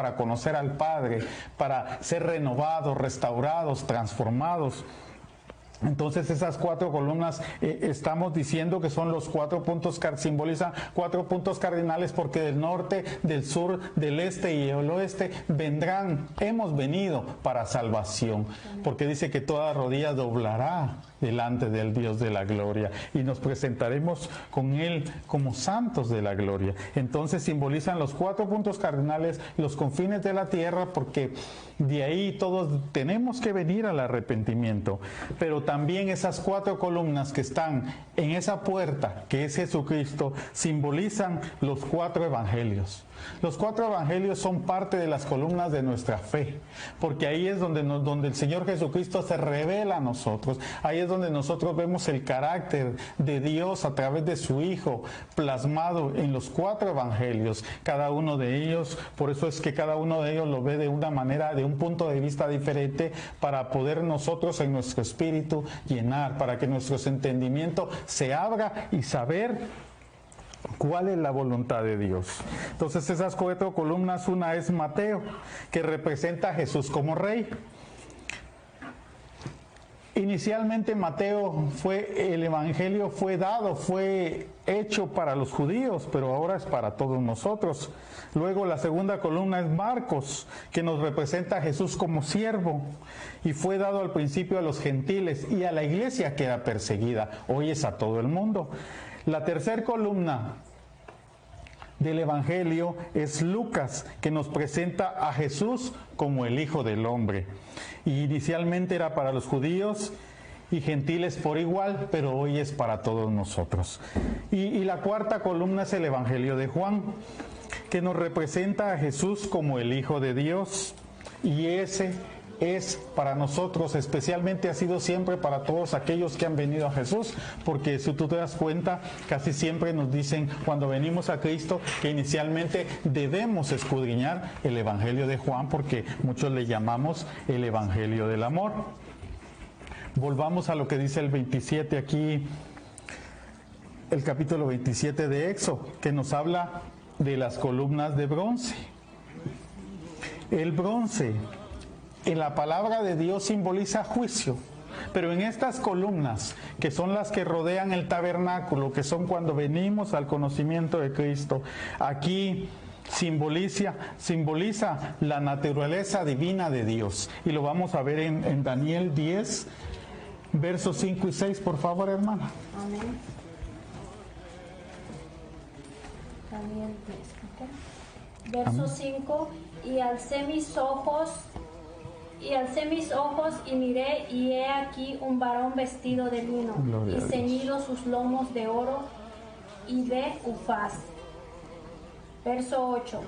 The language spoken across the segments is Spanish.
para conocer al Padre, para ser renovados, restaurados, transformados. Entonces esas 4 columnas estamos diciendo que son los 4 puntos, simbolizan 4 puntos cardinales, porque del norte, del sur, del este y el oeste hemos venido para salvación, porque dice que toda rodilla doblará delante del Dios de la gloria y nos presentaremos con Él como santos de la gloria. Entonces simbolizan los 4 puntos cardinales, los confines de la tierra, porque de ahí todos tenemos que venir al arrepentimiento. Pero también esas 4 columnas que están en esa puerta, que es Jesucristo, simbolizan los 4 evangelios. Los 4 evangelios son parte de las columnas de nuestra fe, porque ahí es donde el Señor Jesucristo se revela a nosotros. Ahí es donde nosotros vemos el carácter de Dios a través de su Hijo, plasmado en los 4 evangelios. Cada uno de ellos, por eso es que cada uno de ellos lo ve de una manera, de un punto de vista diferente, para poder nosotros en nuestro espíritu llenar, para que nuestro entendimiento se abra y saber ¿cuál es la voluntad de Dios? Entonces esas 4 columnas, una es Mateo, que representa a Jesús como rey. Inicialmente Mateo el evangelio fue hecho para los judíos, pero ahora es para todos nosotros. Luego la segunda columna es Marcos, que nos representa a Jesús como siervo, y fue dado al principio a los gentiles y a la iglesia que era perseguida. Hoy es a todo el mundo. La tercera columna del Evangelio es Lucas, que nos presenta a Jesús como el Hijo del Hombre. Y inicialmente era para los judíos y gentiles por igual, pero hoy es para todos nosotros. Y la cuarta columna es el Evangelio de Juan, que nos representa a Jesús como el Hijo de Dios. Y ese es para nosotros, especialmente ha sido siempre para todos aquellos que han venido a Jesús, porque si tú te das cuenta, casi siempre nos dicen cuando venimos a Cristo que inicialmente debemos escudriñar el Evangelio de Juan, porque muchos le llamamos el Evangelio del amor. Volvamos a lo que dice el 27 aquí, el capítulo 27 de Éxodo, que nos habla de las columnas de bronce. El bronce en la palabra de Dios simboliza juicio, pero en estas columnas, que son las que rodean el tabernáculo, que son cuando venimos al conocimiento de Cristo, aquí simboliza la naturaleza divina de Dios. Y lo vamos a ver en Daniel 10, versos 5 y 6, por favor, hermana. Amén. Daniel 10, verso 5, y alcé mis ojos y miré, y he aquí un varón vestido de lino, y ceñidos sus lomos de oro y de ufaz. Verso 8.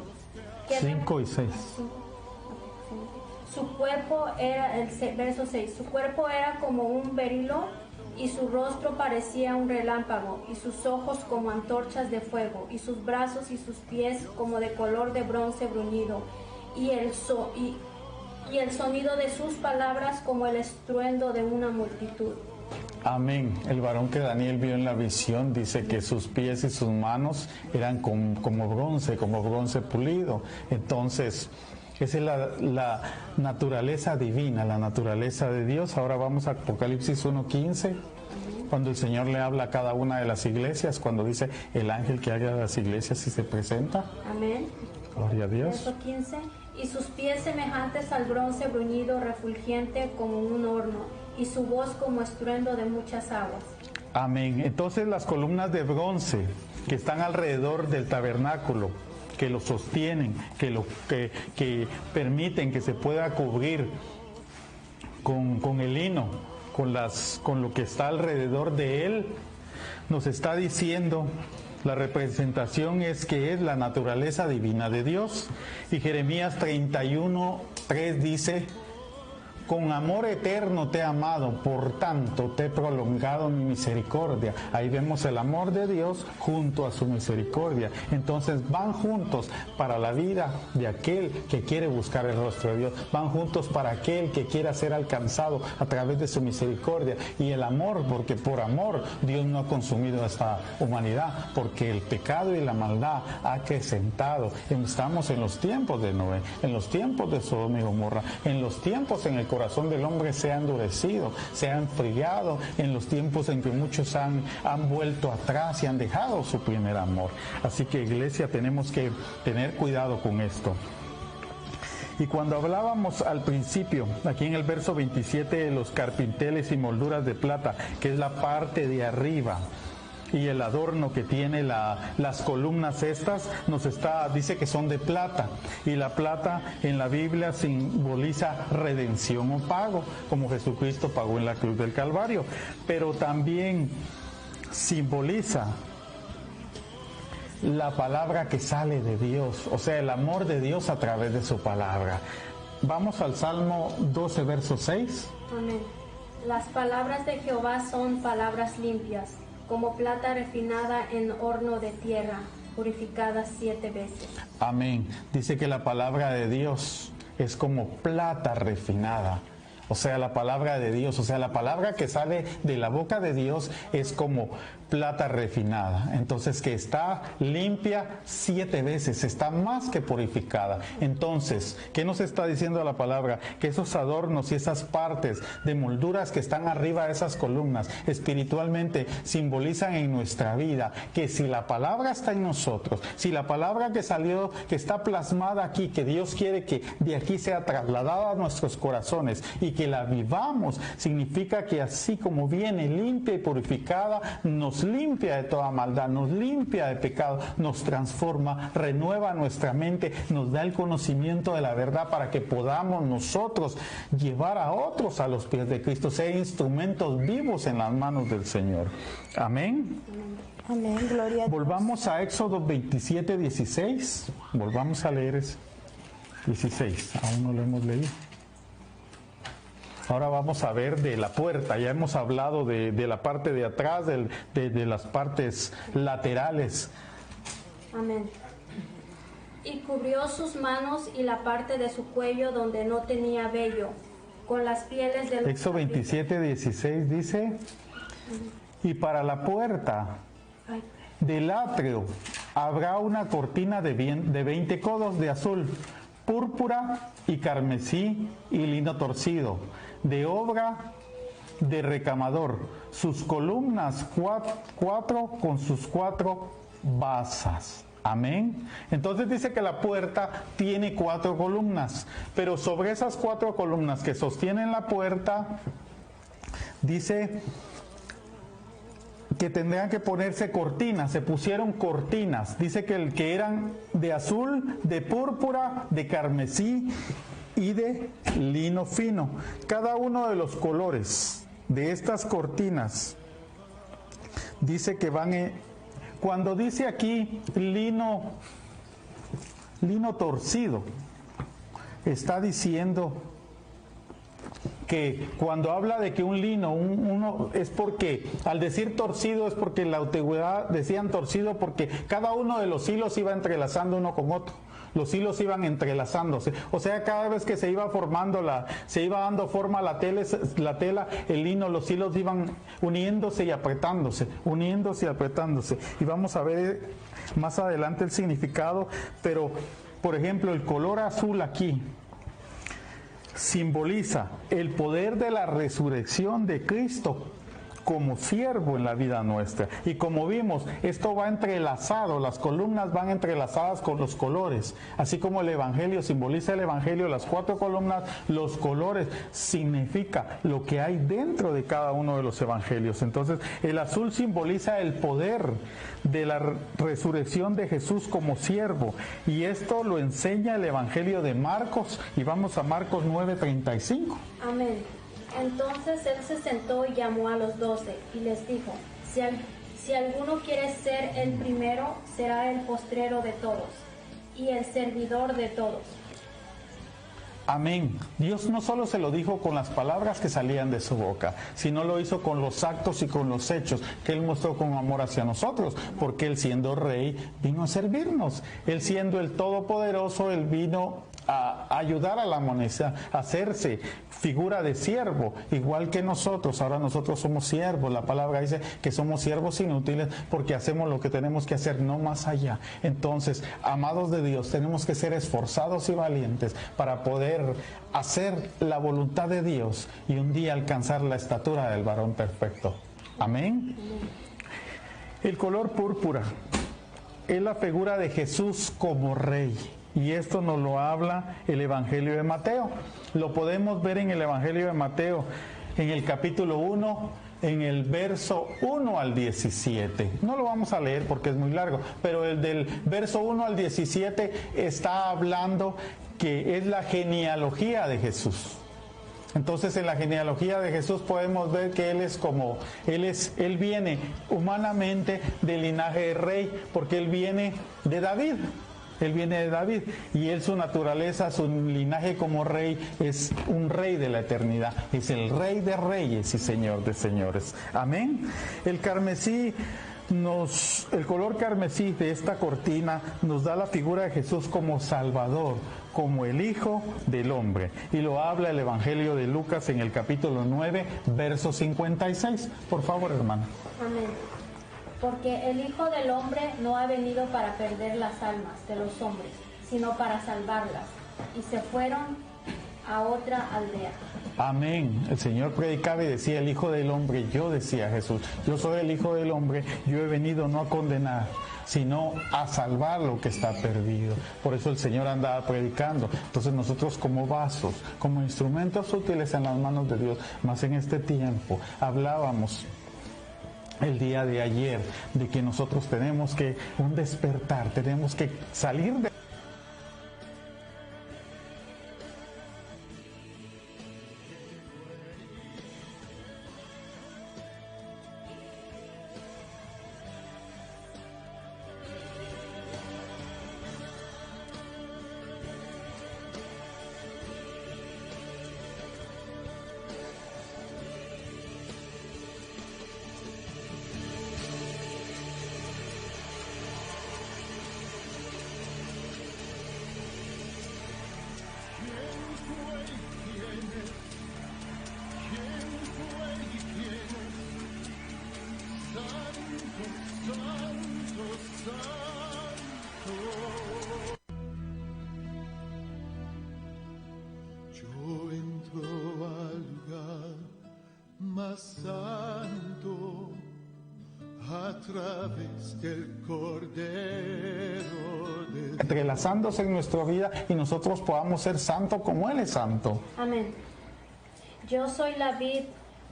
5 y 6. Su cuerpo era, verso 6, su cuerpo era como un berilo, y su rostro parecía un relámpago, y sus ojos como antorchas de fuego, y sus brazos y sus pies como de color de bronce bruñido, y el sonido de sus palabras como el estruendo de una multitud. Amén. El varón que Daniel vio en la visión dice que sus pies y sus manos eran como bronce pulido. Entonces, esa es la naturaleza divina, la naturaleza de Dios. Ahora vamos a Apocalipsis 1:15, cuando el Señor le habla a cada una de las iglesias, cuando dice el ángel que haga las iglesias y se presenta. Amén. Gloria a Dios. Verso 15. Y sus pies semejantes al bronce bruñido, refulgente como un horno, y su voz como estruendo de muchas aguas. Amén. Entonces las columnas de bronce que están alrededor del tabernáculo, que lo sostienen, que permiten que se pueda cubrir con el lino, con lo que está alrededor de él, nos está diciendo, la representación es que es la naturaleza divina de Dios. Y Jeremías 31:3 dice, con amor eterno te he amado, por tanto te he prolongado mi misericordia. Ahí vemos el amor de Dios junto a su misericordia. Entonces van juntos para la vida de aquel que quiere buscar el rostro de Dios, van juntos para aquel que quiera ser alcanzado a través de su misericordia. Y el amor, porque por amor Dios no ha consumido a esta humanidad, porque el pecado y la maldad ha acrecentado. Estamos en los tiempos de Noé, en los tiempos de Sodoma y Gomorra, en los tiempos en el corazón del hombre se ha endurecido, se ha enfriado, en los tiempos en que muchos han vuelto atrás y han dejado su primer amor. Así que, iglesia, tenemos que tener cuidado con esto. Y cuando hablábamos al principio, aquí en el verso 27, de los carpinteles y molduras de plata, que es la parte de arriba, y el adorno que tiene las columnas estas, dice que son de plata, y la plata en la Biblia simboliza redención o pago, como Jesucristo pagó en la cruz del Calvario, pero también simboliza la palabra que sale de Dios, o sea, el amor de Dios a través de su palabra. Vamos al Salmo 12, verso 6. Amén. Las palabras de Jehová son palabras limpias, como plata refinada en horno de tierra, purificada 7 veces. Amén. Dice que la palabra de Dios es como plata refinada. O sea, la palabra de Dios, o sea, la palabra que sale de la boca de Dios es como plata refinada. Entonces, que está limpia 7 veces, está más que purificada. Entonces, ¿qué nos está diciendo la palabra? Que esos adornos y esas partes de molduras que están arriba de esas columnas, espiritualmente simbolizan en nuestra vida que si la palabra está en nosotros, si la palabra que salió, que está plasmada aquí, que Dios quiere que de aquí sea trasladada a nuestros corazones y que la vivamos, significa que así como viene limpia y purificada, nos limpia de toda maldad, nos limpia de pecado, nos transforma, renueva nuestra mente, nos da el conocimiento de la verdad para que podamos nosotros llevar a otros a los pies de Cristo, ser instrumentos vivos en las manos del Señor. Amén. Amén, gloria a Dios. Volvamos a Éxodo 27, 16. Volvamos a leer ese 16. Aún no lo hemos leído. Ahora vamos a ver de la puerta. Ya hemos hablado de la parte de atrás, de las partes laterales. Amén. Y cubrió sus manos y la parte de su cuello donde no tenía vello, con las pieles de los Éxodo 27, 16 dice, y para la puerta del atrio habrá una cortina de 20 codos de azul, púrpura y carmesí y lino torcido, de obra de recamador, sus columnas 4 con sus 4 basas. Amén. Entonces dice que la puerta tiene 4 columnas, pero sobre esas 4 columnas que sostienen la puerta, dice que tendrían que ponerse cortinas. Se pusieron cortinas. Dice que eran de azul, de púrpura, de carmesí y de lino fino. Cada uno de los colores de estas cortinas dice que van cuando dice aquí lino torcido, está diciendo que cuando habla de que un lino, uno es porque, al decir torcido, es porque en la antigüedad decían torcido porque cada uno de los hilos iba entrelazando uno con otro. Los hilos iban entrelazándose, o sea, cada vez que se iba formando se iba dando forma a la tela, el lino, los hilos iban uniéndose y apretándose, y vamos a ver más adelante el significado. Pero, por ejemplo, el color azul aquí simboliza el poder de la resurrección de Cristo como siervo en la vida nuestra. Y como vimos, esto va entrelazado, las columnas van entrelazadas con los colores, así como el Evangelio simboliza el Evangelio, las 4 columnas, los colores significa lo que hay dentro de cada uno de los Evangelios. Entonces, el azul simboliza el poder de la resurrección de Jesús como siervo, y esto lo enseña el Evangelio de Marcos, y vamos a Marcos 9:35. Amén. Entonces él se sentó y llamó a los 12 y les dijo, si alguno quiere ser el primero, será el postrero de todos y el servidor de todos. Amén. Dios no solo se lo dijo con las palabras que salían de su boca, sino lo hizo con los actos y con los hechos que Él mostró con amor hacia nosotros, porque Él siendo rey vino a servirnos. Él siendo el Todopoderoso, Él vino a ayudar a la humanidad, a hacerse figura de siervo, igual que nosotros. Ahora nosotros somos siervos. La palabra dice que somos siervos inútiles porque hacemos lo que tenemos que hacer, no más allá. Entonces, amados de Dios, tenemos que ser esforzados y valientes para poder hacer la voluntad de Dios y un día alcanzar la estatura del varón perfecto. Amén. El color púrpura es la figura de Jesús como rey. Y esto nos lo habla el Evangelio de Mateo. Lo podemos ver en el Evangelio de Mateo, en el capítulo 1, en el verso 1 al 17. No lo vamos a leer porque es muy largo, pero el del verso 1 al 17 está hablando que es la genealogía de Jesús. Entonces, en la genealogía de Jesús podemos ver que Él viene humanamente del linaje de rey, porque Él viene de David. Él viene de David y Él, su naturaleza, su linaje como rey, es un rey de la eternidad. Es el rey de reyes y señor de señores. Amén. El color carmesí de esta cortina nos da la figura de Jesús como Salvador, como el Hijo del Hombre. Y lo habla el Evangelio de Lucas en el capítulo 9, verso 56. Por favor, hermano. Amén. Porque el Hijo del Hombre no ha venido para perder las almas de los hombres, sino para salvarlas. Y se fueron a otra aldea. Amén. El Señor predicaba y decía, el Hijo del Hombre. Yo decía Jesús, yo soy el Hijo del Hombre. Yo he venido no a condenar, sino a salvar lo que está perdido. Por eso el Señor andaba predicando. Entonces nosotros como vasos, como instrumentos útiles en las manos de Dios, más en este tiempo, hablábamos el día de ayer de que nosotros tenemos que un despertar, tenemos que salir de santo a través del Cordero de entrelazándose en nuestra vida y nosotros podamos ser santos como Él es santo. Amén. Yo soy la vid,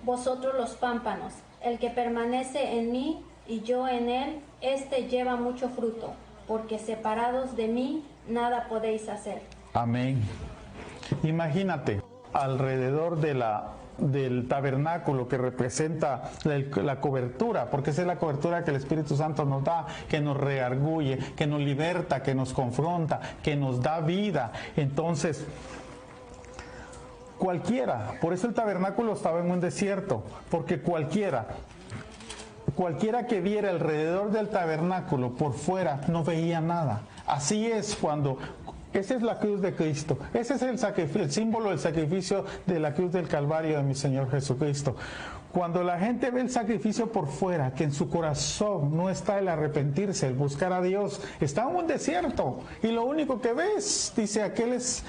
vosotros los pámpanos. El que permanece en mí y yo en él, este lleva mucho fruto, porque separados de mí nada podéis hacer. Amén. Imagínate, alrededor del tabernáculo que representa la cobertura, porque esa es la cobertura que el Espíritu Santo nos da, que nos reargulle, que nos liberta, que nos confronta, que nos da vida. Entonces, cualquiera, por eso el tabernáculo estaba en un desierto, porque cualquiera que viera alrededor del tabernáculo por fuera no veía nada. Así es cuando... Esa es la cruz de Cristo. Ese es el símbolo del sacrificio de la cruz del Calvario de mi Señor Jesucristo. Cuando la gente ve el sacrificio por fuera, que en su corazón no está el arrepentirse, el buscar a Dios, está en un desierto. Y lo único que ves, dice, aquel es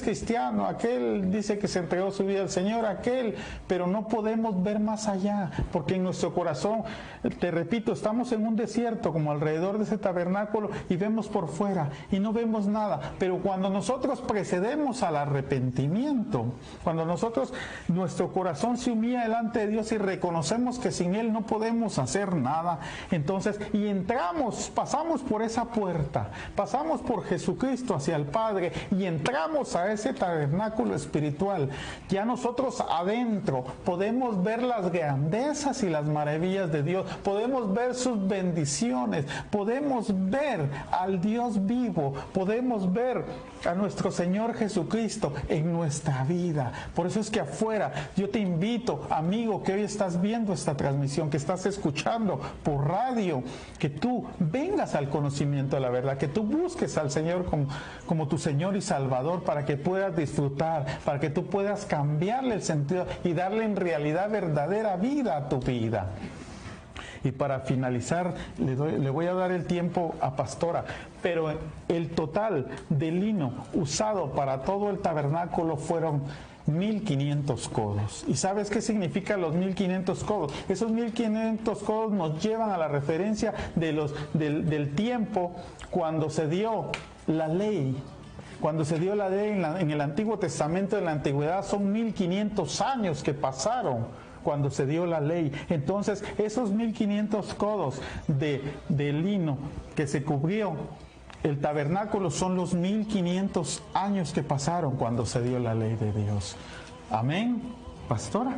cristiano, aquel dice que se entregó su vida al Señor, pero no podemos ver más allá, porque en nuestro corazón, te repito, estamos en un desierto, como alrededor de ese tabernáculo, y vemos por fuera, y no vemos nada. Pero cuando nosotros precedemos al arrepentimiento, cuando nuestro corazón se humilla delante de Dios, Dios y reconocemos que sin Él no podemos hacer nada. Entonces, y entramos, pasamos por esa puerta, pasamos por Jesucristo hacia el Padre y entramos a ese tabernáculo espiritual. Ya nosotros adentro podemos ver las grandezas y las maravillas de Dios, podemos ver sus bendiciones, podemos ver al Dios vivo, podemos ver a nuestro Señor Jesucristo en nuestra vida. Por eso es que afuera yo te invito, amigo, que hoy estás viendo esta transmisión, que estás escuchando por radio, que tú vengas al conocimiento de la verdad, que tú busques al Señor como tu Señor y Salvador, para que puedas disfrutar, para que tú puedas cambiarle el sentido y darle en realidad verdadera vida a tu vida. Y para finalizar, le voy a dar el tiempo a Pastora, pero el total de lino usado para todo el tabernáculo fueron 1500 codos. ¿Y sabes qué significa los 1500 codos? Esos 1500 codos nos llevan a la referencia del tiempo cuando se dio la ley. Cuando se dio la ley en el Antiguo Testamento de la Antigüedad, son 1500 años que pasaron cuando se dio la ley. Entonces, esos 1500 codos de lino que se cubrió el tabernáculo son los 1500 años que pasaron cuando se dio la ley de Dios. Amén, Pastora.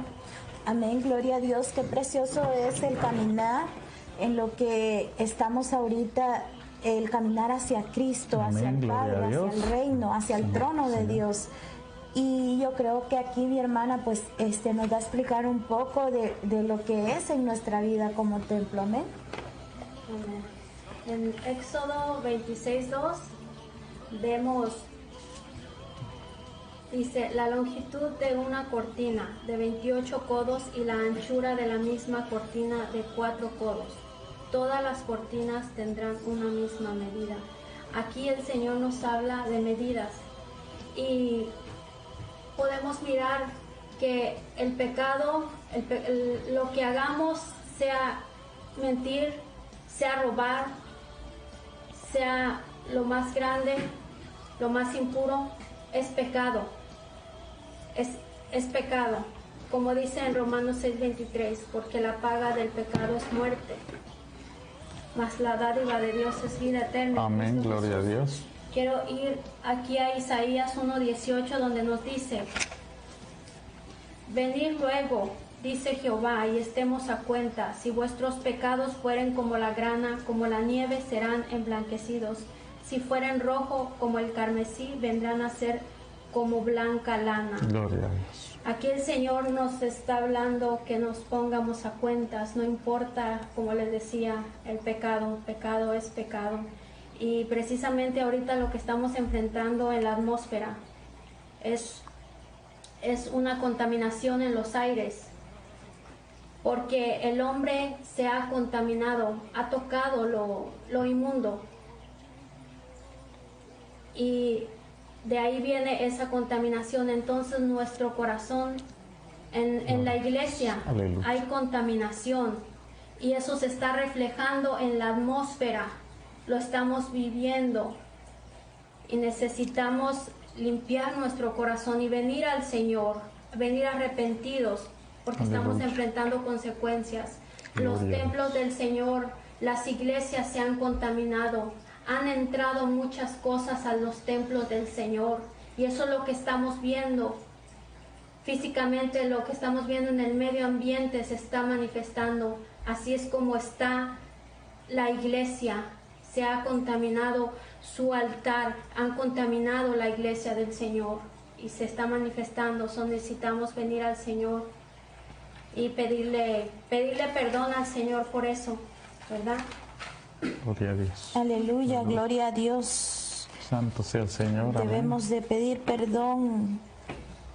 Amén, gloria a Dios. Qué precioso es el caminar en lo que estamos ahorita, el caminar hacia Cristo, Amén, hacia el Padre, hacia el reino, hacia el trono de Dios. Y yo creo que aquí mi hermana pues nos va a explicar un poco de lo que es en nuestra vida como templo. Amén. En Éxodo 26:2 vemos, dice, la longitud de una cortina de 28 codos y la anchura de la misma cortina de 4 codos. Todas las cortinas tendrán una misma medida. Aquí el Señor nos habla de medidas y podemos mirar que el pecado, lo que hagamos, sea mentir, sea robar, sea lo más grande, lo más impuro, es pecado. Es pecado. Como dice en Romanos 6:23, porque la paga del pecado es muerte, mas la dádiva de Dios es vida eterna. Amén, gloria a Dios. Quiero ir aquí a Isaías 1:18, donde nos dice, venid luego, dice Jehová, y estemos a cuenta. Si vuestros pecados fueren como la grana, como la nieve, serán emblanquecidos. Si fueren rojo como el carmesí, vendrán a ser como blanca lana. Gloria a Dios. Aquí el Señor nos está hablando que nos pongamos a cuentas. No importa, como les decía, el pecado. Pecado es pecado. Y precisamente ahorita lo que estamos enfrentando en la atmósfera es una contaminación en los aires, porque el hombre se ha contaminado, ha tocado lo inmundo, y de ahí viene esa contaminación. Entonces nuestro corazón, en la iglesia, Aleluya, hay contaminación, y eso se está reflejando en la atmósfera. Lo estamos viviendo y necesitamos limpiar nuestro corazón y venir al Señor, venir arrepentidos, porque estamos enfrentando consecuencias. Los templos del Señor, las iglesias se han contaminado, han entrado muchas cosas a los templos del Señor, y eso es lo que estamos viendo físicamente, lo que estamos viendo en el medio ambiente se está manifestando. Así es como está la iglesia. Se ha contaminado su altar, han contaminado la iglesia del Señor y se está manifestando. Necesitamos venir al Señor y pedirle perdón al Señor por eso, ¿verdad? Gloria a Dios. Aleluya, gloria a Dios. Santo sea el Señor. Amén. Debemos de pedir perdón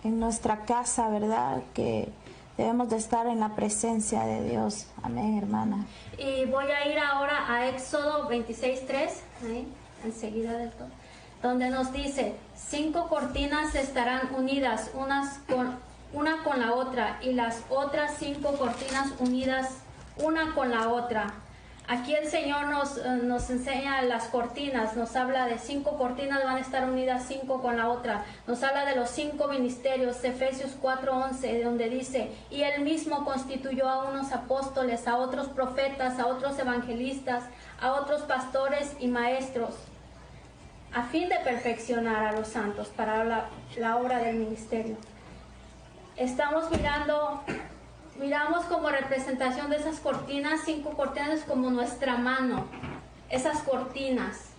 en nuestra casa, ¿verdad? Que debemos de estar en la presencia de Dios. Amén, hermana. Y voy a ir ahora a Éxodo 26:3, enseguida del todo, donde nos dice, 5 cortinas estarán unidas, una con la otra, y las otras 5 cortinas unidas una con la otra. Aquí el Señor nos enseña las cortinas, nos habla de 5 cortinas, van a estar unidas 5 con la otra. Nos habla de los 5 ministerios, Efesios 4:11, donde dice, y Él mismo constituyó a unos apóstoles, a otros profetas, a otros evangelistas, a otros pastores y maestros, a fin de perfeccionar a los santos para la obra del ministerio. Estamos miramos como representación de esas cortinas, 5 cortinas como nuestra mano, esas cortinas,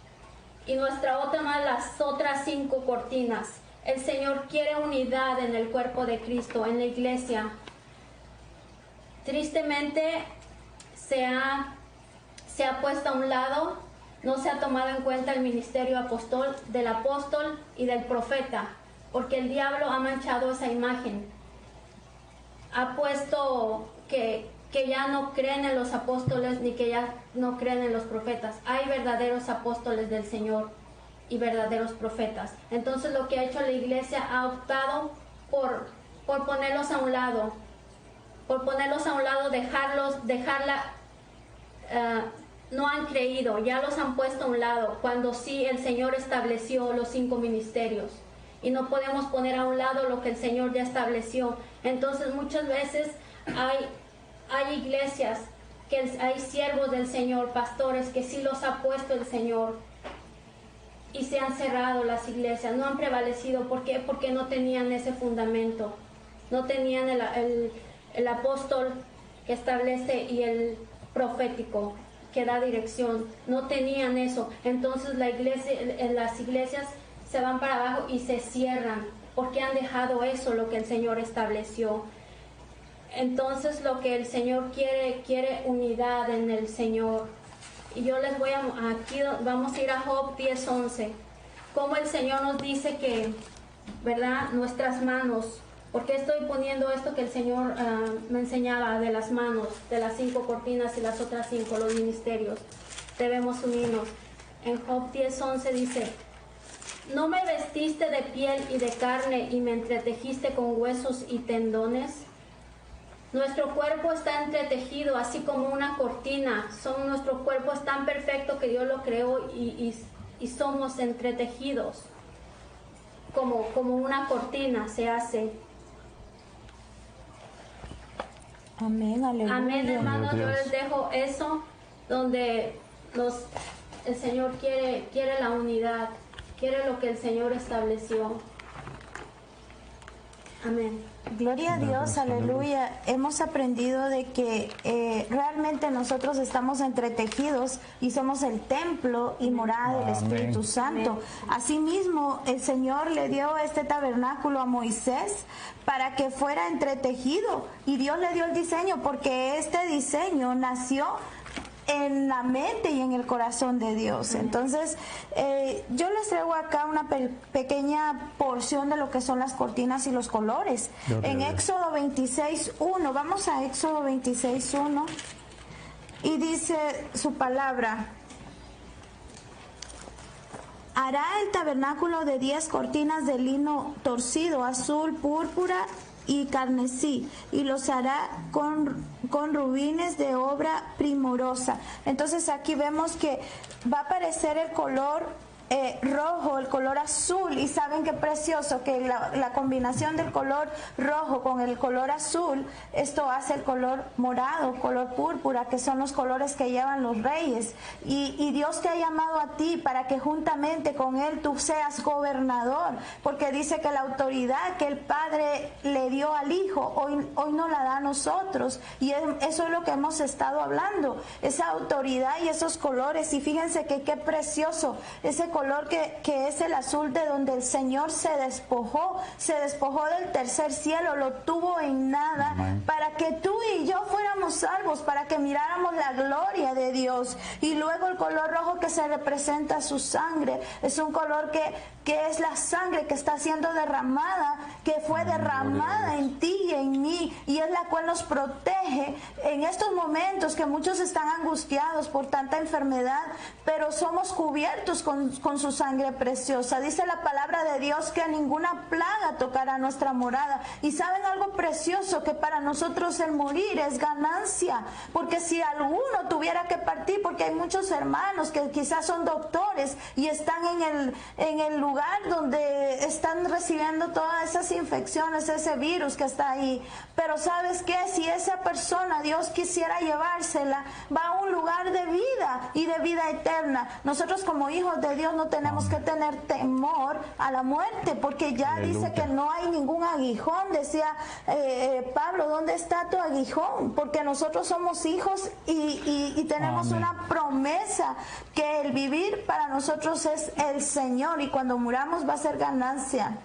y nuestra otra mano las otras 5 cortinas. El Señor quiere unidad en el cuerpo de Cristo, en la iglesia. Tristemente se ha puesto a un lado, no se ha tomado en cuenta el ministerio del apóstol y del profeta, porque el diablo ha manchado esa imagen. Ha puesto que ya no creen en los apóstoles ni que ya no creen en los profetas. Hay verdaderos apóstoles del Señor y verdaderos profetas. Entonces lo que ha hecho la iglesia ha optado por ponerlos a un lado, no han creído, ya los han puesto a un lado, cuando sí el Señor estableció los 5 ministerios. Y no podemos poner a un lado lo que el Señor ya estableció. Entonces muchas veces hay iglesias, hay siervos del Señor, pastores que sí los ha puesto el Señor, y se han cerrado las iglesias, no han prevalecido. ¿Por qué? Porque no tenían ese fundamento, no tenían el apóstol que establece y el profético que da dirección, no tenían eso. Entonces las iglesias se van para abajo y se cierran porque han dejado eso, lo que el Señor estableció. Entonces lo que el Señor quiere unidad en el Señor. Y yo les aquí vamos a ir a Job 10:11, como el Señor nos dice que, ¿verdad? Nuestras manos, porque estoy poniendo esto que el Señor me enseñaba de las manos, de las 5 cortinas y las otras 5, los ministerios, debemos unirnos. En Job 10:11 dice, ¿no me vestiste de piel y de carne y me entretejiste con huesos y tendones? Nuestro cuerpo está entretejido así como una cortina. Nuestro cuerpo es tan perfecto que Dios lo creó y somos entretejidos como una cortina se hace. Amén, aleluya. Amén, hermanos. Yo les dejo eso, donde el Señor quiere la unidad, quiere lo que el Señor estableció. Amén. Gloria a Dios, aleluya. Hemos aprendido de que realmente nosotros estamos entretejidos y somos el templo y morada del Espíritu Santo. Asimismo, el Señor le dio este tabernáculo a Moisés para que fuera entretejido, y Dios le dio el diseño porque este diseño nació en la mente y en el corazón de Dios. Entonces, yo les traigo acá una pequeña porción de lo que son las cortinas y los colores. En Éxodo 26:1, vamos a Éxodo 26:1, y dice su palabra: hará el tabernáculo de 10 cortinas de lino torcido, azul, púrpura y carmesí, y los hará con rubines de obra primorosa. Entonces aquí vemos que va a aparecer el color rojo, el color azul, y saben qué precioso que la combinación del color rojo con el color azul, esto hace el color morado, color púrpura, que son los colores que llevan los reyes, y Dios te ha llamado a ti para que juntamente con Él tú seas gobernador, porque dice que la autoridad que el Padre le dio al Hijo hoy nos la da a nosotros, y eso es lo que hemos estado hablando, esa autoridad y esos colores. Y fíjense que qué precioso ese color que es el azul, de donde el Señor se despojó del tercer cielo, lo tuvo en nada, para que tú y yo fuéramos salvos, para que miráramos la gloria de Dios. Y luego el color rojo, que se representa su sangre, es un color que es la sangre que está siendo derramada, que fue derramada en ti y en mí, y es la cual nos protege en estos momentos que muchos están angustiados por tanta enfermedad, pero somos cubiertos con con su sangre preciosa. Dice la palabra de Dios que ninguna plaga tocará nuestra morada. Y saben algo precioso, que para nosotros el morir es ganancia, porque si alguno tuviera que partir, porque hay muchos hermanos que quizás son doctores y están en el lugar donde están recibiendo todas esas infecciones, ese virus que está ahí, pero ¿sabes qué? Si esa persona Dios quisiera llevársela, va a un lugar de vida y de vida eterna. Nosotros como hijos de Dios no tenemos que tener temor a la muerte, porque ya dice que no hay ningún aguijón. Decía Pablo, ¿dónde está tu aguijón? Porque nosotros somos hijos y tenemos una promesa, que el vivir para nosotros es el Señor, y cuando muramos va a ser ganancia.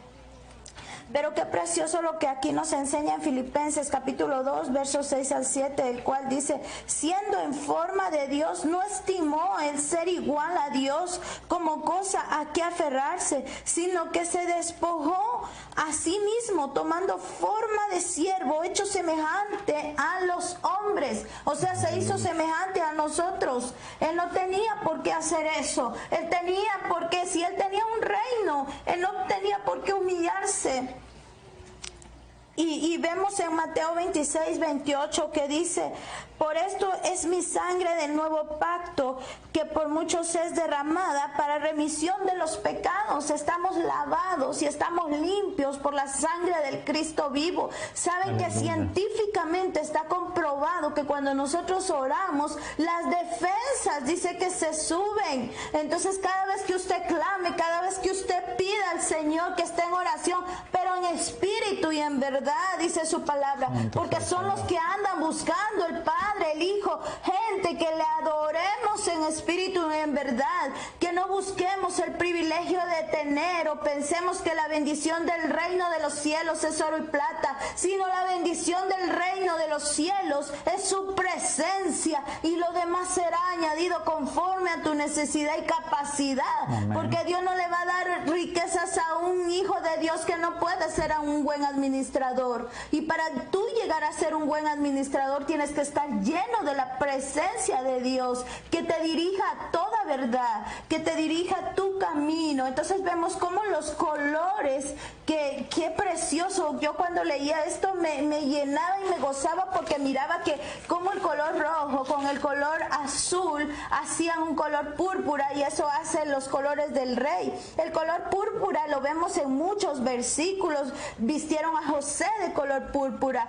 Pero qué precioso lo que aquí nos enseña en Filipenses capítulo 2, versos 6 al 7, el cual dice: siendo en forma de Dios, no estimó el ser igual a Dios como cosa a que aferrarse, sino que se despojó a sí mismo, tomando forma de siervo, hecho semejante a los hombres. O sea, se hizo semejante a nosotros. Él no tenía por qué hacer eso. Él tenía por qué, si él tenía un reino, él no tenía por qué humillarse. Y vemos en Mateo 26, 28 que dice: por esto es mi sangre del nuevo pacto, que por muchos es derramada para remisión de los pecados. Estamos lavados y estamos limpios por la sangre del Cristo vivo. Saben que científicamente está comprobado que cuando nosotros oramos, las defensas dice que se suben. Entonces cada vez que usted clame, cada vez que usted pida al Señor, que esté en oración, pero en espíritu y en verdad, dice su palabra, porque son los que andan buscando el Padre, el Hijo, gente que le adoremos en espíritu y en verdad, que no busquemos el privilegio de tener o pensemos que la bendición del reino de los cielos es oro y plata, sino la bendición del reino de los cielos es su presencia, y lo demás será añadido conforme a tu necesidad y capacidad. Amén. Porque Dios no le va a dar riquezas a un hijo de Dios que no puede ser un buen administrador. Y para tú llegar a ser un buen administrador tienes que estar lleno de la presencia de Dios, que te dirija a toda verdad, que te dirija a tu camino. Entonces vemos cómo los colores, qué precioso. Yo cuando leía esto me llenaba y me gozaba, porque miraba que como el color rojo con el color azul hacían un color púrpura, y eso hace los colores del rey. El color púrpura lo vemos en muchos versículos. Vistieron a José de color púrpura.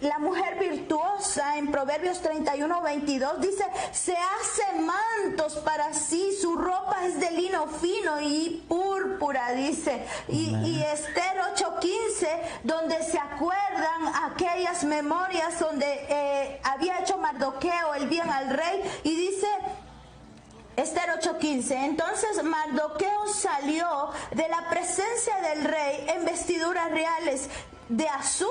La mujer virtuosa en Proverbios 31, 22 dice: se hace mantos para sí, su ropa es de lino fino y púrpura, dice. Y Esther 8:15, donde se acuerdan aquellas memorias donde había hecho Mardoqueo el bien al rey, y dice Esther 8:15: entonces Mardoqueo salió de la presencia del rey en vestiduras reales de azul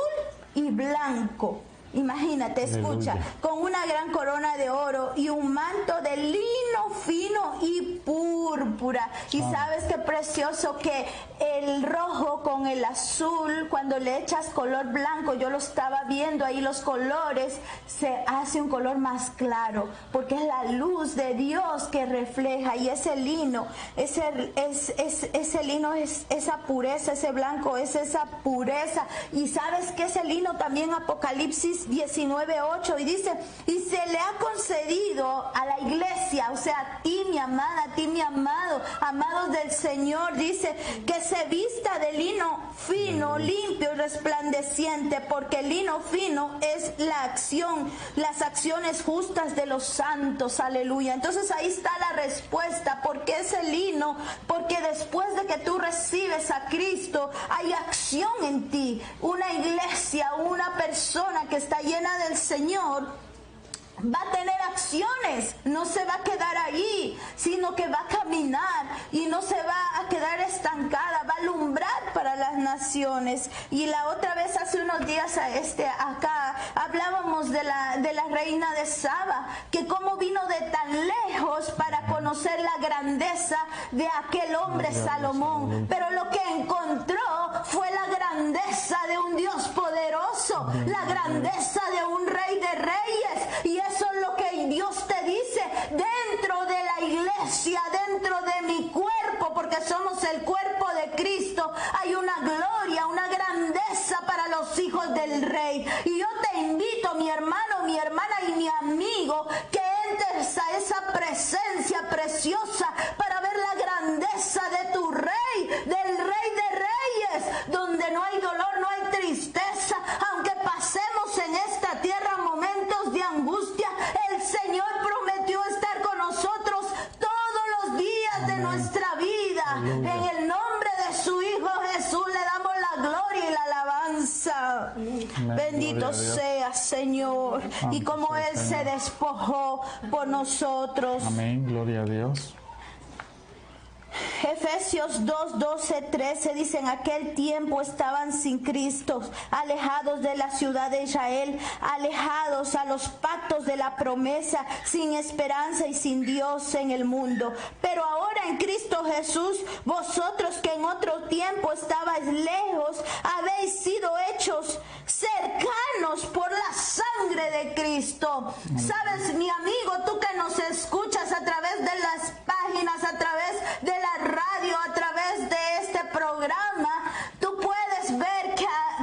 y blanco. Imagínate, escucha, aleluya, con una gran corona de oro y un manto de lino fino y púrpura. Y sabes qué precioso que el rojo con el azul, cuando le echas color blanco, yo lo estaba viendo ahí, los colores, se hace un color más claro, porque es la luz de Dios que refleja. Y ese lino, ese lino es esa pureza, ese blanco es esa pureza. Y sabes que ese lino también, Apocalipsis 19:8, y dice: y se le ha concedido a la iglesia, o sea, a ti mi amada, a ti mi amado, amados del Señor, dice que se vista de lino fino, limpio y resplandeciente, porque el lino fino es la acción, las acciones justas de los santos, aleluya. Entonces ahí está la respuesta. ¿Por qué ese lino? Porque después de que tú recibes a Cristo, hay acción en ti. Una iglesia, una persona que está llena del Señor va a tener acciones, no se va a quedar ahí, sino que va a caminar y no se va a quedar estancada, va a alumbrar para las naciones. Y la otra vez, hace unos días acá hablábamos de la reina de Saba, que cómo vino de tan lejos para conocer la grandeza de aquel hombre Salomón, pero lo que encontró fue la grandeza de un Dios poderoso, la grandeza de un rey de reyes. Y eso es lo que Dios te dice: dentro de la iglesia, dentro de mi cuerpo, los hijos del Rey. Y yo te invito, mi hermano, mi hermana y mi amigo, que entres a esa presencia preciosa para ver la grandeza de tu Rey, del Rey de Reyes, donde no hay dolor, no hay tristeza. Aunque pasemos en esta tierra momentos de angustia, el Señor prometió estar con nosotros todos los días de nuestra vida. Aleluya. En el nombre de su Hijo Jesús le damos la gloria y la alabanza. Amén. Bendito Gloria a Dios. sea, Señor. Y Santo como sea Él el se Señor. despojó por nosotros. Amén, gloria a Dios. Efesios 2, 12, 13 dice: en aquel tiempo estaban sin Cristo, alejados de la ciudad de Israel, alejados a los pactos de la promesa, sin esperanza y sin Dios en el mundo. Pero ahora en Cristo Jesús, vosotros que en otro tiempo estabais lejos, habéis sido hechos cercanos por la sangre de Cristo. Sabes, mi amigo, tú que nos escuchas a través de las páginas, a través de la radio, a través de este programa, tú puedes ver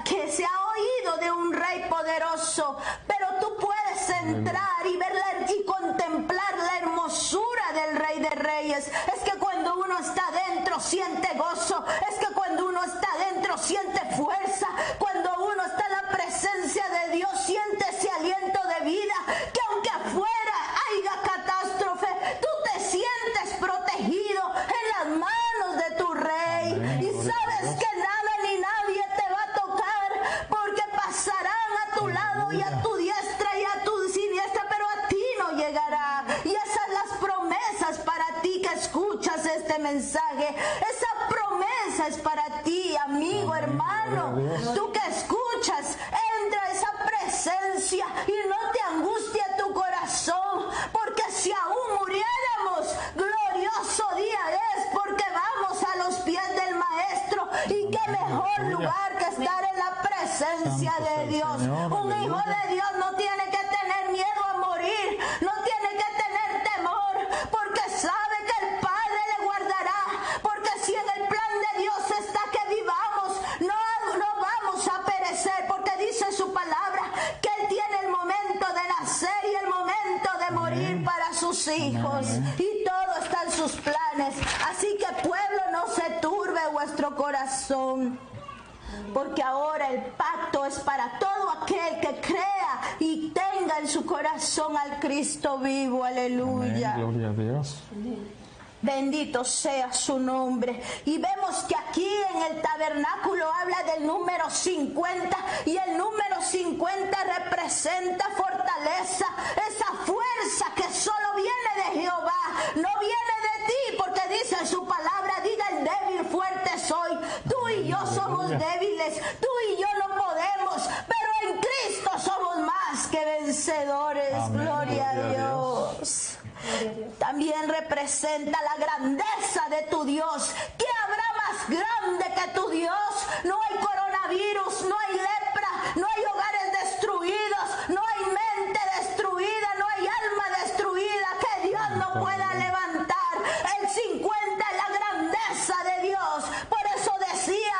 que se ha oído de un Rey poderoso, pero tú puedes entrar y verla y contemplar la hermosura del Rey de Reyes. Es que cuando uno está dentro siente gozo, es que cuando uno está dentro siente fuerza, cuando uno está en la presencia de Dios siente ese aliento de vida, que aunque afuera haya catástrofe, tú te sientes protegido en las manos de tu Rey. Amén. Y Gloria a sabes Dios. que nada ni nadie te va a tocar, porque pasarán a tu lado y a tu diestra y a tu siniestra, pero a ti no llegará. Y esas son las promesas para ti que escuchas este mensaje. Esa promesa es para ti, amigo, Amén. hermano. Gloria a Dios. Tú que escuchas, entra a esa presencia y no te angustie tu corazón, porque si aún muriéramos, glorioso día es, porque vamos a los pies del Maestro. Y qué mejor lugar que estar en la presencia Santo sea de el Dios. Señor, Un hijo aleluya. de Dios no tiene que tener miedo a morir, no tiene que tener temor, porque sabe que el Padre le guardará, porque si en el plan de Dios está que vivamos, no vamos a perecer, porque dice su palabra que Él tiene el momento de nacer y el momento de morir para sus hijos. Amén. Y todo está en sus planes. Así que, pueblo, no se turbe vuestro corazón, porque ahora el pacto es para todo aquel que crea y tenga en su corazón al Cristo vivo. Aleluya. Amén, gloria a Dios. Bendito sea su nombre. Y vemos que aquí en el tabernáculo habla del número 50, y el número 50 representa fortaleza, esa fuerza que solo viene de Jehová, no viene de ti, porque dice en su palabra: diga el débil, fuerte soy. Tú y yo somos débiles, tú y yo no podemos, pero en Cristo somos más que vencedores. Amén. Gloria a Gloria a Dios. También representa la grandeza de tu Dios. ¿Qué habrá más grande que tu Dios? No hay coronavirus, no hay lepra, no hay hogares destruidos, no hay mente destruida, no hay alma destruida que Dios no pueda levantar. El 50 es la grandeza de Dios. Por eso decía: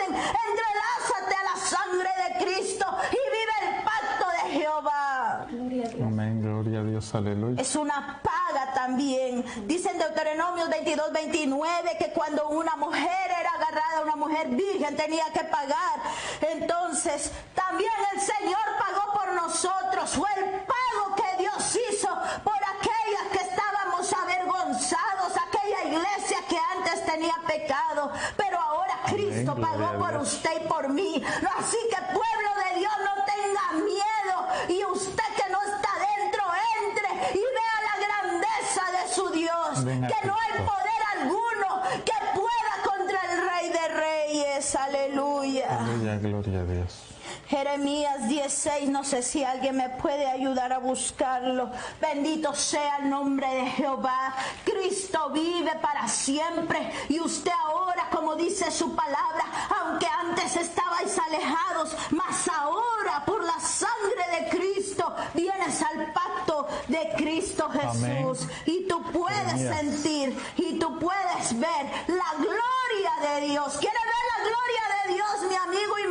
entrelázate a la sangre de Cristo y vive el pacto de Jehová. Gloria a Dios. Amén, gloria a Dios, aleluya. Es una paga también. Dice en Deuteronomio 22, 29 que cuando una mujer era agarrada, una mujer virgen, tenía que pagar. Entonces también el Señor pagó por nosotros. Fue el pago que Dios hizo por aquellas que estábamos avergonzados, aquella iglesia que antes tenía pecado, pero ahora Cristo Amén, gloria pagó a por Dios. usted y por mí. Así que, pueblo de Dios, no tenga miedo, y usted que no está dentro, entre y vea la grandeza de su Dios. Venga, Que no hay Cristo. poder alguno que pueda contra el Rey de Reyes. Aleluya. Aleluya, gloria a Dios. Jeremías 16, no sé si alguien me puede ayudar a buscarlo. Bendito sea el nombre de Jehová. Cristo vive para siempre, y usted ahora, como dice su palabra, aunque antes estabais alejados, mas ahora por la sangre de Cristo vienes al pacto de Cristo Jesús. Amén. Y tú puedes Jeremías. sentir y tú puedes ver la gloria de Dios. ¿Quiere ver la gloria de Dios, mi amigo y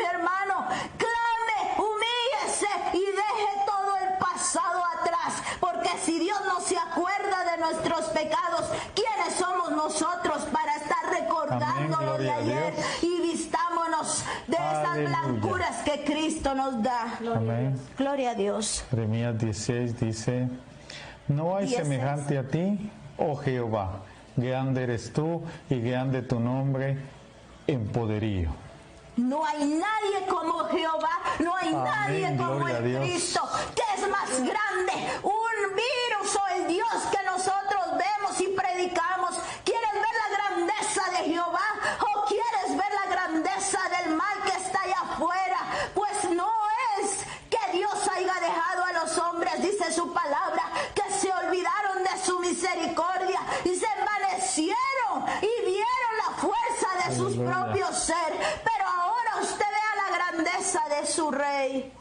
llénanos de esas Aleluya. blancuras que Cristo nos da. Amén. Gloria a Dios. Jeremías 16 dice, no hay 16. semejante a ti, oh Jehová, grande eres tú y grande tu nombre en poderío. No hay nadie como Jehová, no hay Amén, nadie como gloria a el Dios. Cristo, que es más grande, un virus o el Dios que nosotros vemos y predicamos. ¿Quieres ver la grandeza de Jehová o quieres ver la grandeza del mal que está allá afuera? Pues no es que Dios haya dejado a los hombres, dice su palabra, que se olvidaron de su misericordia y se envanecieron y vieron la fuerza de sus Aleluya. propios ser. Pero ahora usted vea la grandeza de su rey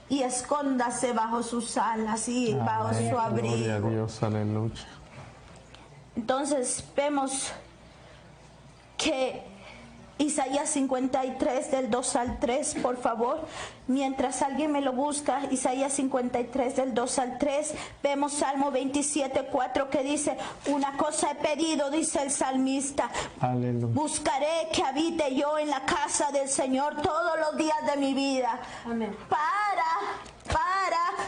y escóndase bajo sus alas y bajo Amén. su Gloria a abrigo. Dios, aleluya. Entonces vemos que Isaías 53 del 2 al 3, por favor, mientras alguien me lo busca, Isaías 53 del 2 al 3, vemos Salmo 27, 4 que dice, una cosa he pedido, dice el salmista, Aleluya. buscaré que habite yo en la casa del Señor todos los días de mi vida, Amén. para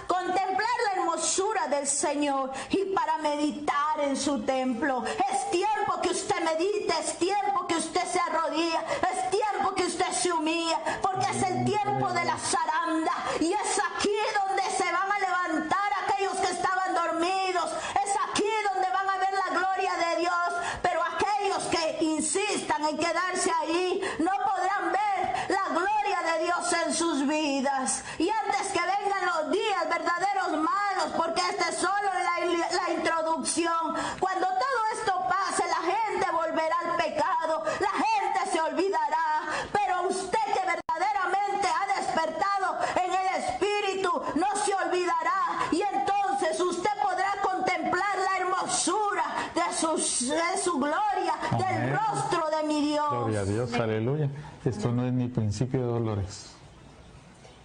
contemplar la hermosura del Señor y para meditar en su templo. Es tiempo que usted medite, es tiempo que usted se arrodilla, es tiempo que usted se humilla, porque es el tiempo de la zaranda y es aquí donde se van a levantar aquellos que estaban dormidos, es aquí donde van a ver la gloria de Dios, pero aquellos que insistan en quedarse ahí no podrán ver la gloria de Dios en sus vidas. Y antes que vengan los días verdaderos malos, porque este es solo la introducción, cuando todo esto pase, la gente volverá al pecado, la gente se olvidará, pero usted que verdaderamente ha despertado en el Espíritu no se olvidará, y entonces usted podrá contemplar la hermosura de su gloria, Amén. del rostro de mi Dios. Gloria a Dios, aleluya. Esto no es mi principio de dolores.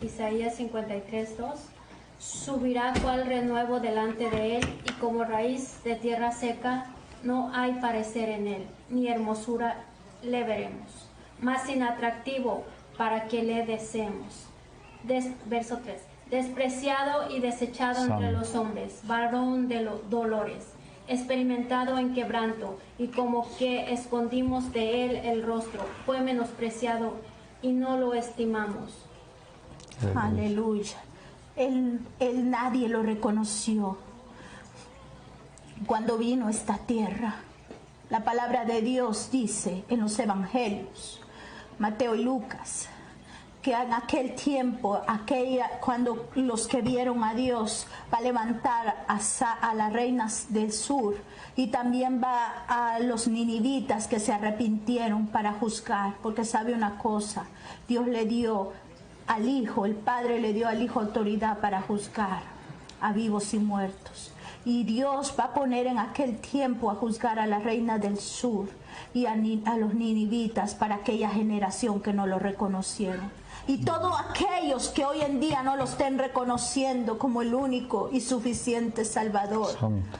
Isaías 53, 2. Subirá cual renuevo delante de él, y como raíz de tierra seca, no hay parecer en él, ni hermosura le veremos, más inatractivo para que le deseemos. Verso 3. Despreciado y desechado entre Santo. los hombres, varón de los dolores, experimentado en quebranto, y como que escondimos de él el rostro, fue menospreciado y no lo estimamos. Aleluya. Él nadie lo reconoció cuando vino a esta tierra. La palabra de Dios dice en los evangelios, Mateo y Lucas, que en aquel tiempo, cuando los que vieron a Dios va a levantar a las reinas del sur y también va a los ninivitas que se arrepintieron para juzgar, porque sabe una cosa, Dios le dio al Hijo, el Padre le dio al Hijo autoridad para juzgar a vivos y muertos. Y Dios va a poner en aquel tiempo a juzgar a la reina del sur y a los ninivitas para aquella generación que no lo reconocieron. Y todos aquellos que hoy en día no lo estén reconociendo como el único y suficiente Salvador. Santo.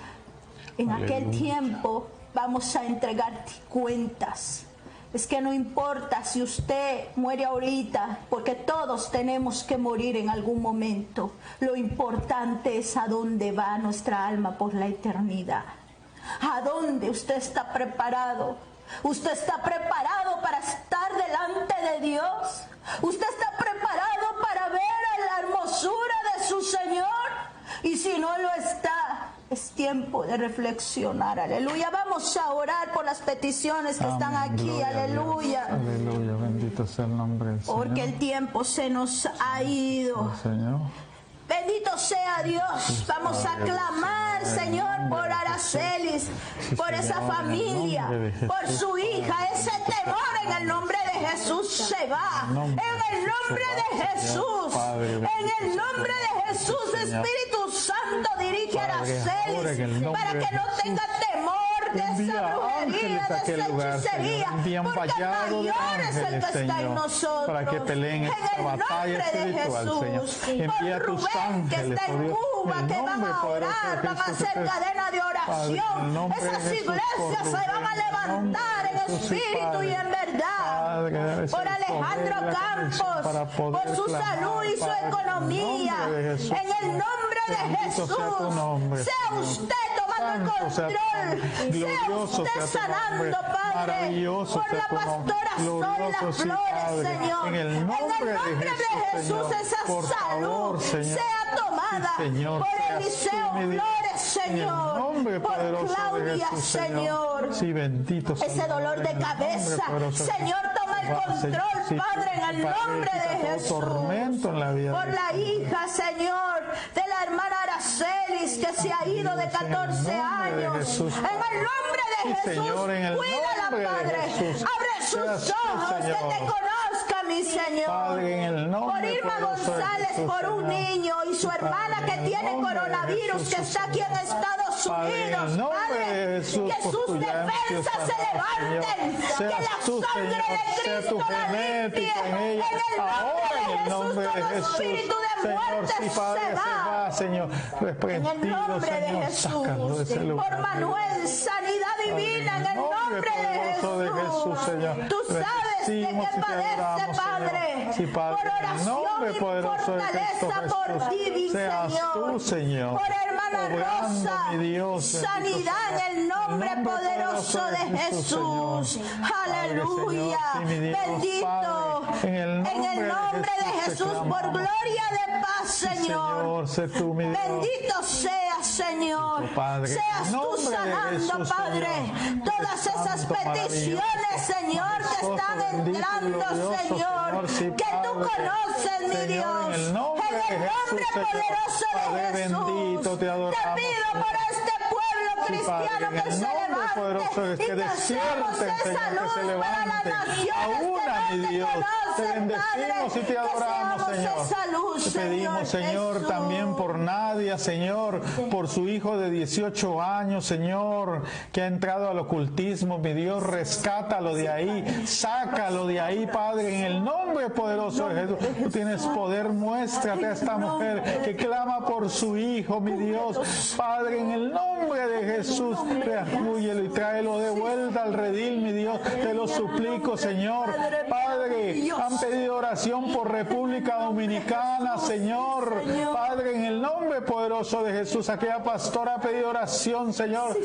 En aquel Aleluya. tiempo vamos a entregar cuentas. Es que no importa si usted muere ahorita, porque todos tenemos que morir en algún momento. Lo importante es a dónde va nuestra alma por la eternidad. ¿A dónde usted está preparado? ¿Usted está preparado para estar delante de Dios? ¿Usted está preparado para ver la hermosura de su Señor? Y si no lo está, es tiempo de reflexionar. Aleluya. Vamos a orar por las peticiones que están Amén. aquí. Gloria a Dios. Aleluya. Aleluya, bendito sea el nombre del Señor. Porque el tiempo se nos ha ido. Señor. Bendito sea Dios. Vamos a clamar, Señor, por Aracelis, por esa familia, por su hija. Ese temor en el nombre de Jesús se va. En el nombre de Jesús. En el nombre de Jesús, Espíritu Santo, dirige a Aracelis para que no tenga temor de esa brujería, de esa hechicería, porque mayor es el que está en nosotros. Para que peleen esta batalla espiritual, Señor. Envía tus Rubén, que ángeles, está oh en Dios, Cuba, en que el van nombre a poderoso de orar, van a Jesucristo. hacer cadena de Padre, en el oración. nombre de Esas Jesús, iglesias por se van a Rubén, levantar en Jesús y espíritu y Padre. en verdad. Padre, Por misericordia Alejandro Campos, por su salud y su economía. En el nombre de Jesús, sea usted tomando el control, sea usted sanando, Padre, por la pastora Sola Flores, Señor. En el nombre de Jesús, esa salud sea tomada por Eliseo Flores, Señor, por Claudia, Señor. Sí, bendito sea ese dolor de cabeza, Señor, toma el control, Padre, en el nombre de Jesús. Por la hija, Señor, de la hermana Aracelis, que se ha ido de 14 años. En el nombre de Jesús, cuídala, Padre. Abre sus ojos, que te conozca, mi Señor. Por Irma González, por un niño y su hermana que tiene coronavirus, que está aquí en Estados Unidos, Padre, que sus defensas se levanten, que la sangre de Cristo la limpie. En el nombre de Jesús, todo espíritu de muerte se va. Señor, en el nombre de Jesús, por Manuel, sanidad divina, en el nombre de Jesús. Tú sabes de qué padece, Padre, por oración y fortaleza por ti, Señor. Por hermana Rosa, sanidad en el nombre poderoso de Jesús. Aleluya, bendito. En el nombre de Jesús, por gloria de paz, Señor. Bendito seas, Señor. Seas tú sanando, Padre, todas esas peticiones, Señor, que están entrando, Señor, que tú conoces, mi Dios. En el nombre poderoso de Jesús, te pido por este pueblo cristiano que se levante y que hacemos esa luz para las naciones, mi Dios. Te bendecimos y te adoramos, Señor. Te pedimos, Señor, también por Nadia, Señor, por su hijo de 18 años, Señor, que ha entrado al ocultismo, mi Dios, rescátalo de ahí, sácalo de ahí, Padre, en el nombre poderoso de Jesús. Tú tienes poder, muéstrate a esta mujer que clama por su hijo, mi Dios, Padre, en el nombre de Jesús, reacúyelo y tráelo de vuelta al redil, mi Dios, te lo suplico, Señor. Padre, han pedido oración por República Dominicana, Señor. Padre, en el nombre poderoso de Jesús, aquella pastora ha pedido oración, Señor,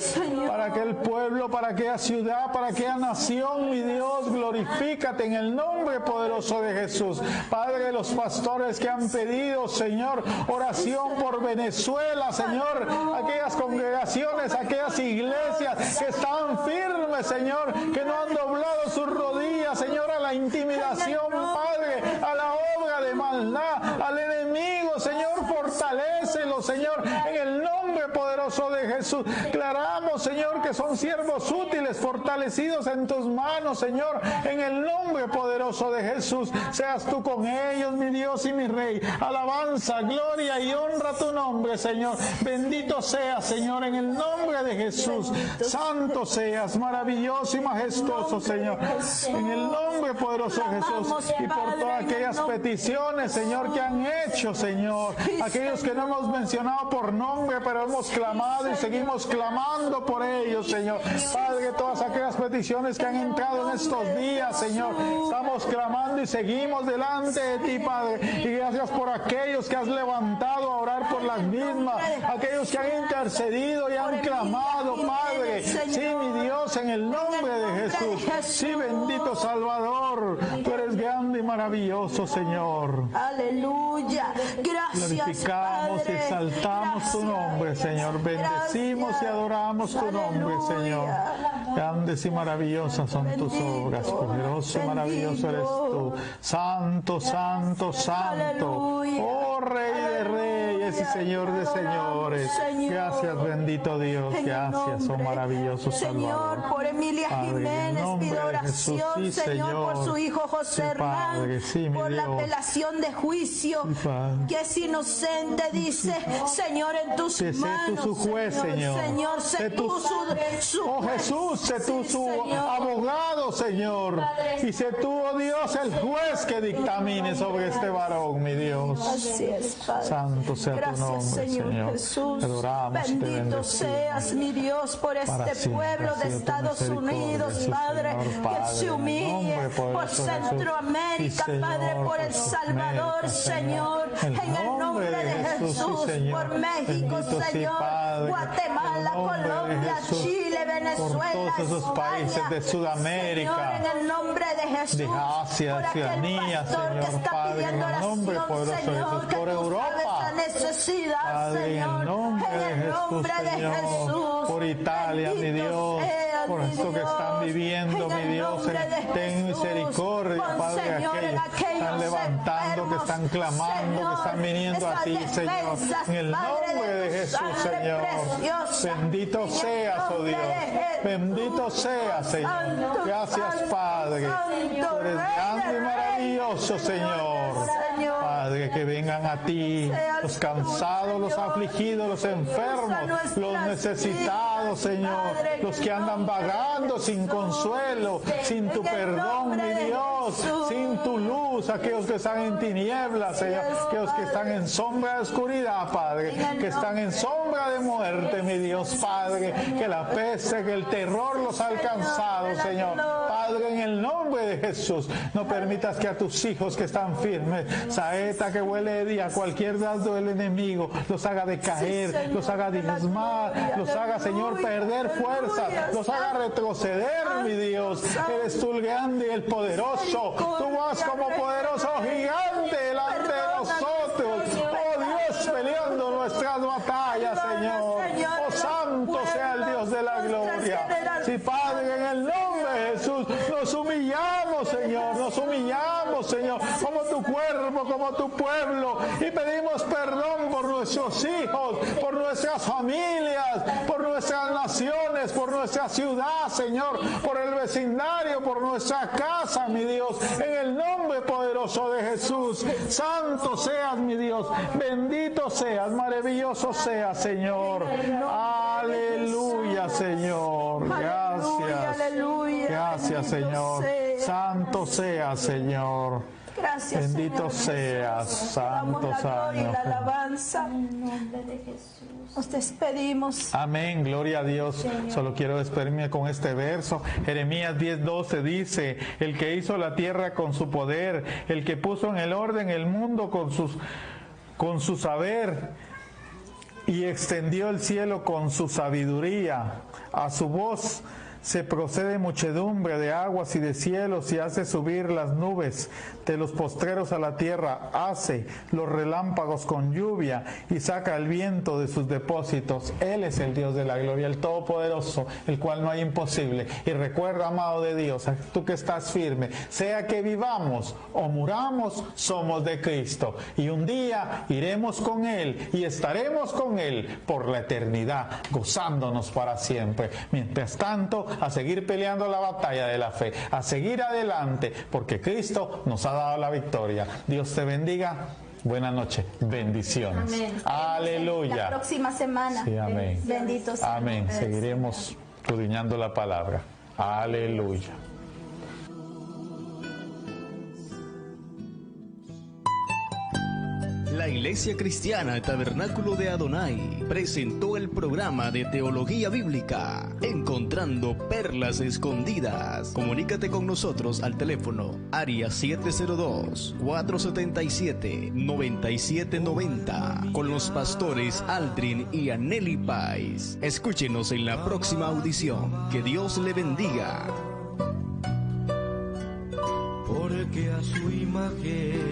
para aquel pueblo, para aquella ciudad, para aquella nación, mi Dios, glorifícate en el nombre poderoso de Jesús. Padre, los pastores que han pedido, Señor, oración por Venezuela, Señor, aquellas congregaciones, aquellas iglesias que están firmes, Señor, que no han doblado sus rodillas, Señor, a la intimidación, Padre, a la obra de maldad, al enemigo, Señor, fortalécelo, Señor, en el nombre poderoso de Jesús. Declaramos, Señor, que son siervos útiles, fortalecidos en tus manos, Señor, en el nombre poderoso de Jesús. Seas tú con ellos, mi Dios y mi Rey. Alabanza, gloria y honra a tu nombre, Señor. Bendito seas, Señor, en el nombre de Jesús. Santo seas, maravilloso y majestuoso, Señor, en el nombre poderoso de Jesús. Y por todas aquellas peticiones, Señor, que han hecho, Señor, aquellos que no hemos mencionado por nombre, pero hemos clamado y seguimos clamando por ellos, Señor. Padre, todas aquellas peticiones que han entrado en estos días, Señor, estamos clamando y seguimos delante de ti, Padre. Y gracias por aquellos que has levantado a orar por las mismas, aquellos que han intercedido y han clamado, Padre. Sí, mi Dios, en el nombre de Jesús. Sí, bendito Salvador, tú eres grande y maravilloso, Señor. Aleluya. Gracias, glorificamos y exaltamos tu nombre, Señor. Bendecimos y adoramos tu nombre, Señor. Grandes y maravillosas son tus obras. Poderoso y maravilloso eres tú. Santo, santo, santo. Oh, Rey de reyes y Señor de señores. Gracias, bendito Dios. Gracias, oh maravilloso Salvador. Señor, por Emilia Jiménez pide oración, Señor, por su hijo José Hernán, por la apelación de juicio, que es inocente, dice, Señor, en tus manos. Sé tú su juez, Señor. Sé tú su oh Jesús, sé tú Sí, su Señor. abogado, Señor. Y sé tú, oh Dios, el juez que dictamine sobre este varón, mi Dios. Así es, Padre. Santo sea tu Gracias, nombre, Señor, Señor. Jesús. Te adoramos, te Bendito bendecimos. seas, mi Dios, por Para este siempre pueblo ha de sido tu Estados misericordia, Unidos, Jesús, Padre, Señor, que Padre, se en el humille nombre por poderoso de Jesús. Centroamérica, Sí, Padre, Señor, por El Salvador, Centroamérica, Señor, en el nombre de Jesús, sí, Señor. por México, Bendito sí, Señor, Padre, Guatemala, en el nombre de Colombia, Jesús, Chile, Venezuela, por todos esos países España, de Sudamérica, Señor, en el nombre de Jesús, de Asia, por aquel Oceanía, pastor que Señor, está Padre, pidiendo en el nombre oración, poderoso de Señor, Jesús, que por tú Europa, sabes la necesidad, Padre, en Señor, el nombre en de el Jesús, nombre de Señor, Jesús, por Italia, mi bendito Dios, seas, por mi esto que están Dios, viviendo, en mi el Dios, nombre de ten Jesús, misericordia, pon, Padre, Señor, en aquellos que están aquellos levantando, que están enfermos, clamando, que Señor, están viniendo a esas ti, Señor, defensas, en el Padre, nombre de tu Jesús, sangre Señor, preciosa, bendito en el seas, oh nombre Dios, de Jesús. bendito seas, Señor, Santo, gracias, santo, Padre, santo, tú eres Rey grande y de maravilloso, reyes, Señor, Señor. Padre, que vengan a ti, Seas los tú, cansados, los Señor. afligidos, los enfermos, Usa nuestras los necesitados, vidas, Señor, Padre, los que andan vagando sin consuelo, sin tu en el perdón, nombre mi de Dios, Jesús. sin tu luz, aquellos que están en tinieblas, Señor, aquellos que están en sombra de oscuridad, Padre, que están en sombra de muerte, mi Dios, Padre, que la peste, que el terror los ha alcanzado, Señor, Padre, en el nombre de Jesús, no permitas que a tus hijos que están firmes, saeta que huele de día, cualquier dardo del enemigo, los haga decaer, los haga diezmar, los haga, Señor, perder fuerza, los haga retroceder, mi Dios. Eres tú el grande y el poderoso. Tú vas como poderoso gigante delante de nosotros. Oh Dios, peleando nuestras batallas, Señor. Oh santo sea el Dios de la gloria. Sí, Padre, en el nombre de Jesús, nos humillamos, Señor, nos humillamos, Señor, como tu cuerpo, como tu pueblo, y pedimos perdón por nuestros hijos, por nuestras familias, por nuestras naciones, por nuestra ciudad, Señor, por el vecindario, por nuestra casa, mi Dios, en el nombre poderoso de Jesús. Santo seas, mi Dios, bendito seas, maravilloso seas, Señor. Aleluya, Señor. Gracias. Aleluya. Gracias, Señor. Santo seas, Señor. Gracias, Bendito Señor seas, Jesús. Te damos santos la gloria y años. la alabanza. En el nombre de Jesús. Nos despedimos. Amén, gloria a Dios. Solo quiero despedirme con este verso. Jeremías 10:12 dice: el que hizo la tierra con su poder, el que puso en el orden el mundo con su saber, y extendió el cielo con su sabiduría. A su voz se procede muchedumbre de aguas y de cielos, y hace subir las nubes de los postreros a la tierra, hace los relámpagos con lluvia y saca el viento de sus depósitos. Él es el Dios de la gloria, el Todopoderoso, el cual no hay imposible. Y recuerda, amado de Dios, tú que estás firme, sea que vivamos o muramos, somos de Cristo, y un día iremos con Él y estaremos con Él por la eternidad, gozándonos para siempre. Mientras tanto, a seguir peleando la batalla de la fe, a seguir adelante, porque Cristo nos ha dado la victoria. Dios te bendiga. Buenas noches. Bendiciones. Amén. Aleluya. La próxima semana. Sí, amén. Bendito sea. Amén. Seguiremos escudriñando la palabra. Aleluya. La Iglesia Cristiana Tabernáculo de Adonai presentó el programa de Teología Bíblica, Encontrando Perlas Escondidas. Comunícate con nosotros al teléfono área 702-477-9790 con los pastores Aldrin y Aneli Pais. Escúchenos en la próxima audición. Que Dios le bendiga. Porque a su imagen